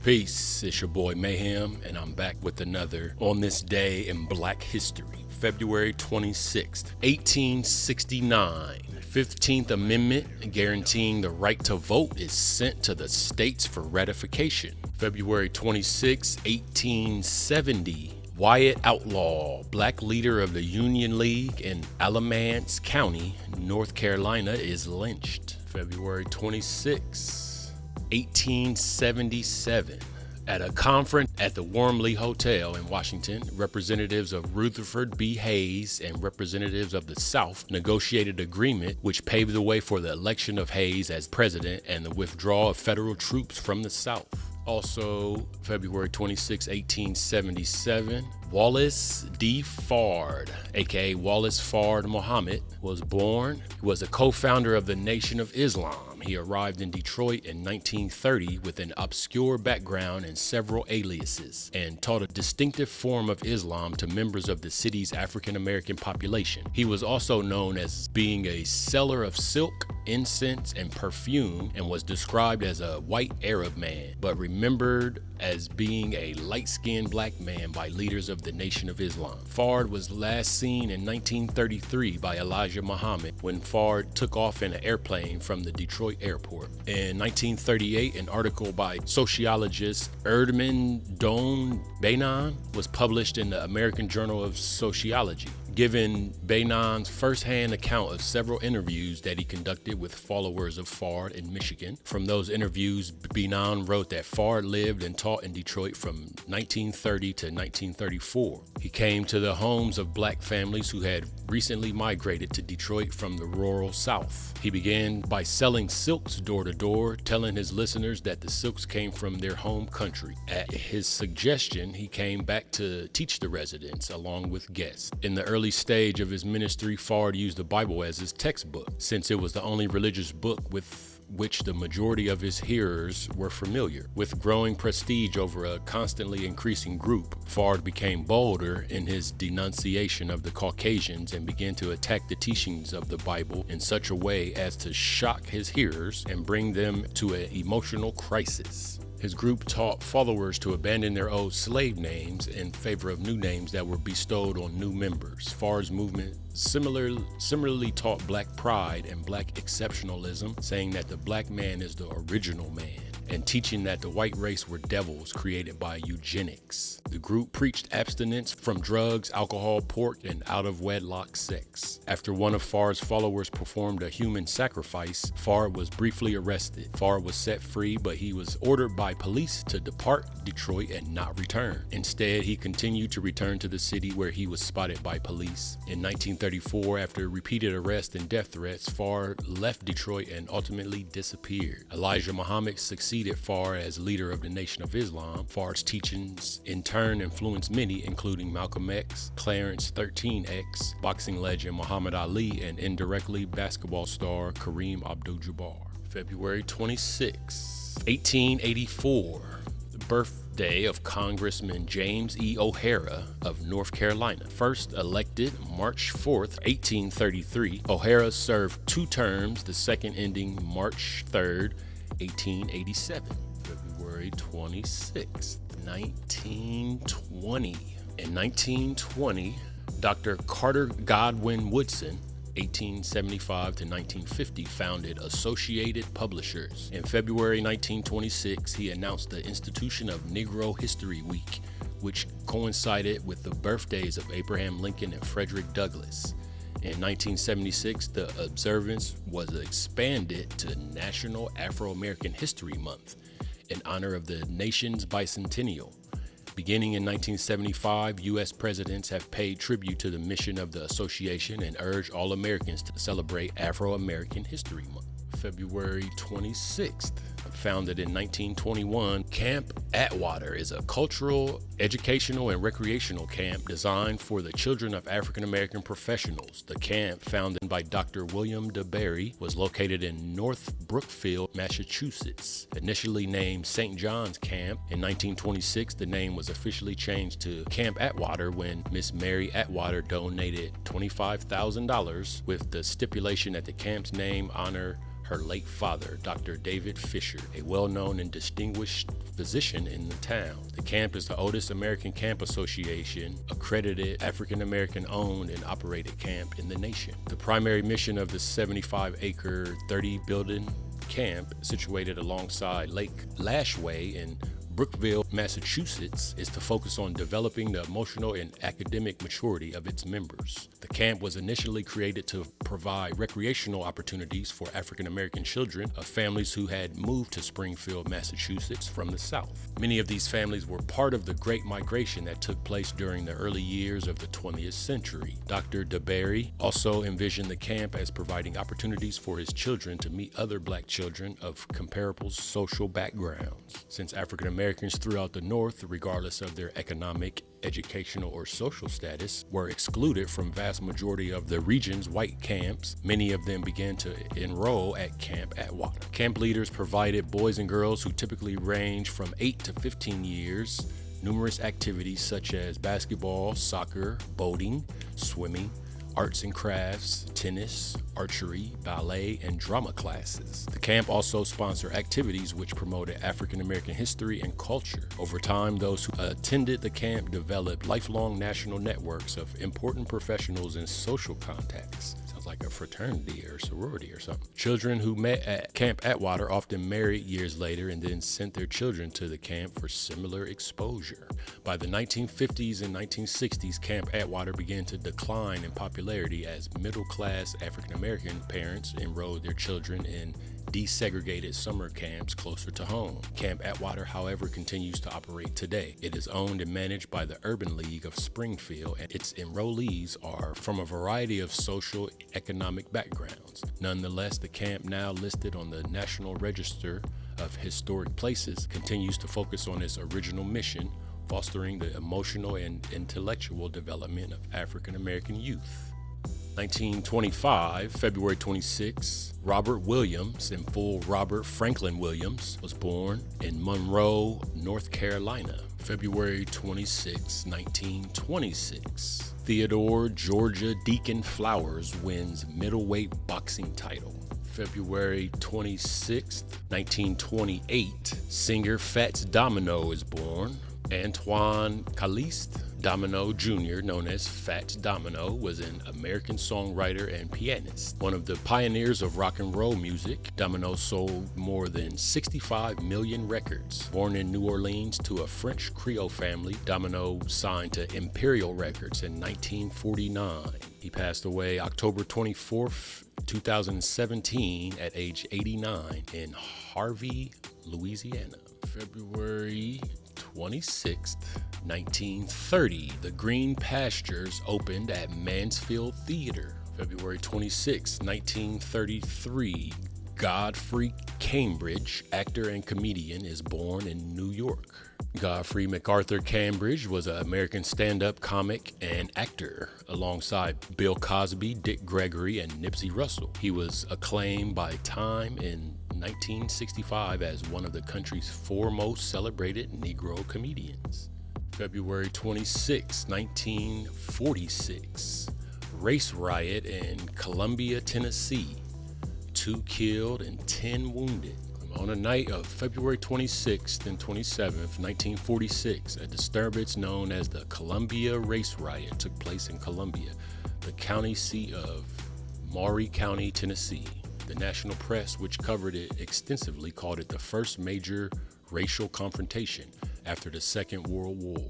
Peace, it's your boy Mayhem, and I'm back with another On This Day in Black History, February 26th, 1869. 15th Amendment guaranteeing the right to vote is sent to the states for ratification. February 26, 1870. Wyatt Outlaw, black leader of the Union League in Alamance County, North Carolina, is lynched. February 26, 1877. At a conference at the Wormley Hotel in Washington, representatives of Rutherford B. Hayes and representatives of the South negotiated an agreement which paved the way for the election of Hayes as president and the withdrawal of federal troops from the South. Also, February 26, 1877, Wallace D. Fard, aka Wallace Fard Muhammad, was born. He was a co-founder of the Nation of Islam. He arrived in Detroit in 1930 with an obscure background and several aliases, and taught a distinctive form of Islam to members of the city's African-American population. He was also known as being a seller of silk, incense, and perfume, and was described as a white Arab man, but remembered as being a light-skinned black man by leaders of the Nation of Islam. Fard was last seen in 1933 by Elijah Muhammad when Fard took off in an airplane from the Detroit airport. In 1938, an article by sociologist Erdman Doan Beynon was published in the American Journal of Sociology, giving Beynon's first-hand account of several interviews that he conducted with followers of Fard in Michigan. From those interviews, Beynon wrote that Fard lived and taught in Detroit from 1930 to 1934. He came to the homes of black families who had recently migrated to Detroit from the rural South. He began by selling silks door to door, telling his listeners that the silks came from their home country. At his suggestion, he came back to teach the residents along with guests. In the early stage of his ministry, Fard used the Bible as his textbook, since it was the only religious book with which the majority of his hearers were familiar. With growing prestige over a constantly increasing group, Fard became bolder in his denunciation of the Caucasians and began to attack the teachings of the Bible in such a way as to shock his hearers and bring them to an emotional crisis. His group taught followers to abandon their old slave names in favor of new names that were bestowed on new members. Fard's movement similarly taught black pride and black exceptionalism, saying that the black man is the original man, and teaching that the white race were devils created by eugenics. The group preached abstinence from drugs, alcohol, pork, and out-of-wedlock sex. After one of Fard's followers performed a human sacrifice, Fard was briefly arrested. Fard was set free, but he was ordered by police to depart Detroit and not return. Instead, he continued to return to the city where he was spotted by police. In 1934, after repeated arrests and death threats, Fard left Detroit and ultimately disappeared. Elijah Muhammad succeeded Fard as leader of the Nation of Islam. Fard's teachings in turn influenced many, including Malcolm X, Clarence 13X, boxing legend Muhammad Ali, and indirectly basketball star Kareem Abdul-Jabbar. February 26, 1884, the birthday of Congressman James E. O'Hara of North Carolina. First elected March 4th, 1833, O'Hara served 2 terms, the second ending March 3rd, 1887. February 26th, 1920. In 1920, Dr. Carter Godwin Woodson, 1875 to 1950, founded Associated Publishers. In February 1926, he announced the institution of Negro History Week, which coincided with the birthdays of Abraham Lincoln and Frederick Douglass. In 1976, the observance was expanded to National Afro-American History Month in honor of the nation's bicentennial. Beginning in 1975, U.S. presidents have paid tribute to the mission of the association and urged all Americans to celebrate Afro-American History Month. February 26th. Founded in 1921, Camp Atwater is a cultural, educational, and recreational camp designed for the children of African-American professionals. The camp, founded by Dr. William DeBerry, was located in North Brookfield, Massachusetts. Initially named St. John's Camp, in 1926, the name was officially changed to Camp Atwater when Miss Mary Atwater donated $25,000 with the stipulation that the camp's name honor her late father, Dr. David Fisher, a well-known and distinguished physician in the town. The camp is the oldest American Camp Association accredited African-American owned and operated camp in the nation. The primary mission of the 75-acre 30-building camp, situated alongside Lake Lashway in Brookville, Massachusetts, is to focus on developing the emotional and academic maturity of its members. The camp was initially created to provide recreational opportunities for African American children of families who had moved to Springfield, Massachusetts from the South. Many of these families were part of the Great Migration that took place during the early years of the 20th century. Dr. DeBerry also envisioned the camp as providing opportunities for his children to meet other black children of comparable social backgrounds. Since African Americans throughout the North, regardless of their economic, educational, or social status, were excluded from vast majority of the region's white camps, many of them began to enroll at Camp Atwater. Camp leaders provided boys and girls who typically range from 8 to 15 years numerous activities such as basketball, soccer, boating, swimming, arts and crafts, tennis, archery, ballet, and drama classes. The camp also sponsored activities which promoted African American history and culture. Over time, those who attended the camp developed lifelong national networks of important professionals and social contacts. Sounds like a fraternity or sorority or something. Children who met at Camp Atwater often married years later and then sent their children to the camp for similar exposure. By the 1950s and 1960s, Camp Atwater began to decline in popularity as middle-class African-American parents enrolled their children in desegregated summer camps closer to home. Camp Atwater, however, continues to operate today. It is owned and managed by the Urban League of Springfield, and its enrollees are from a variety of social economic backgrounds. Nonetheless, the camp, now listed on the National Register of Historic Places, continues to focus on its original mission, fostering the emotional and intellectual development of African American youth. 1925, February 26, Robert Williams, in full Robert Franklin Williams, was born in Monroe, North Carolina. February 26, 1926, Theodore Georgia Deacon Flowers wins middleweight boxing title. February 26, 1928, singer Fats Domino is born. Antoine Calliste Domino Jr., known as Fats Domino, was an American songwriter and pianist. One of the pioneers of rock and roll music, Domino sold more than 65 million records. Born in New Orleans to a French Creole family, Domino signed to Imperial Records in 1949. He passed away October 24th, 2017 at age 89 in Harvey, Louisiana. February 26th, 1930, The Green Pastures opened at Mansfield Theater. February 26, 1933, Godfrey Cambridge, actor and comedian, is born in New York. Godfrey MacArthur Cambridge was an American stand-up comic and actor alongside Bill Cosby, Dick Gregory, and Nipsey Russell. He was acclaimed by Time in 1965 as one of the country's foremost celebrated Negro comedians. February 26, 1946, race riot in Columbia, Tennessee. 2 killed and 10 wounded. On the night of February 26th and 27th, 1946, a disturbance known as the Columbia Race Riot took place in Columbia, the county seat of Maury County, Tennessee. The national press, which covered it extensively, called it the first major racial confrontation after the Second World War.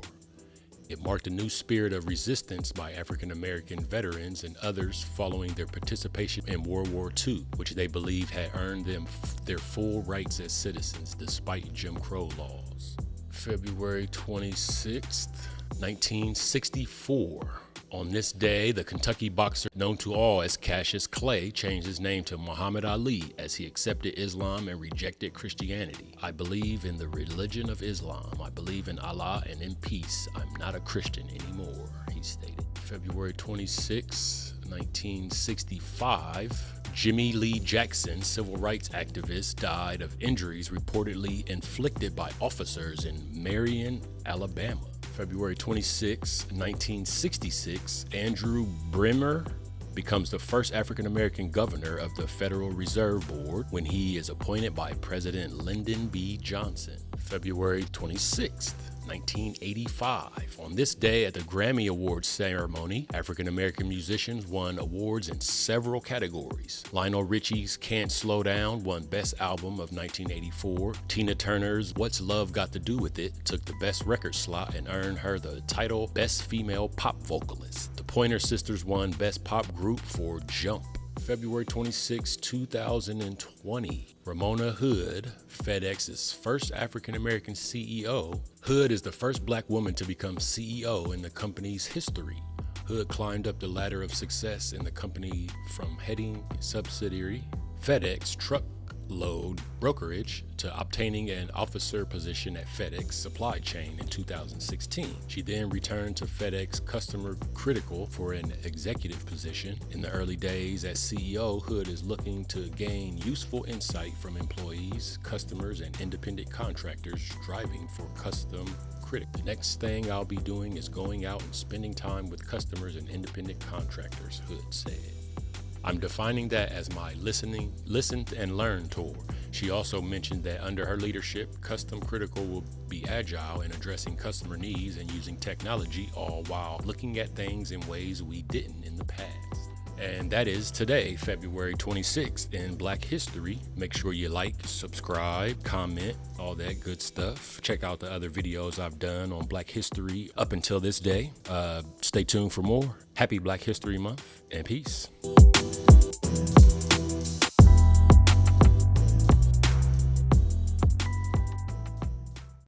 It marked a new spirit of resistance by African American veterans and others following their participation in World War II, which they believed had earned them their full rights as citizens despite Jim Crow laws. February 26th, 1964. On this day, the Kentucky boxer known to all as Cassius Clay changed his name to Muhammad Ali as he accepted Islam and rejected Christianity. I believe in the religion of Islam. I believe in Allah and in peace. I'm not a Christian anymore, he stated. February 26, 1965, Jimmy Lee Jackson, civil rights activist, died of injuries reportedly inflicted by officers in Marion, Alabama. February 26, 1966, Andrew Brimmer becomes the first African-American governor of the Federal Reserve Board when he is appointed by President Lyndon B. Johnson. February 26th. 1985. On this day at the Grammy Awards ceremony, African-American musicians won awards in several categories. Lionel Richie's Can't Slow Down won Best Album of 1984. Tina Turner's What's Love Got to Do With It took the Best Record slot and earned her the title Best Female Pop Vocalist. The Pointer Sisters won Best Pop Group for Jump. February 26, 2020. Ramona Hood, FedEx's first African-American CEO. Hood is the first black woman to become CEO in the company's history. Hood climbed up the ladder of success in the company from heading subsidiary FedEx truckload brokerage to obtaining an officer position at FedEx supply chain in 2016. She then returned to FedEx Customer Critical for an executive position. In the early days as CEO, Hood is looking to gain useful insight from employees, customers, and independent contractors striving for custom critic. The next thing I'll be doing is going out and spending time with customers and independent contractors, Hood said. I'm defining that as my listen and learn tour. She also mentioned that under her leadership, Custom Critical will be agile in addressing customer needs and using technology, all while looking at things in ways we didn't in the past. And that is today, February 26th in Black History. Make sure you like, subscribe, comment, all that good stuff. Check out the other videos I've done on Black History up until this day. Stay tuned for more. Happy Black History Month and peace.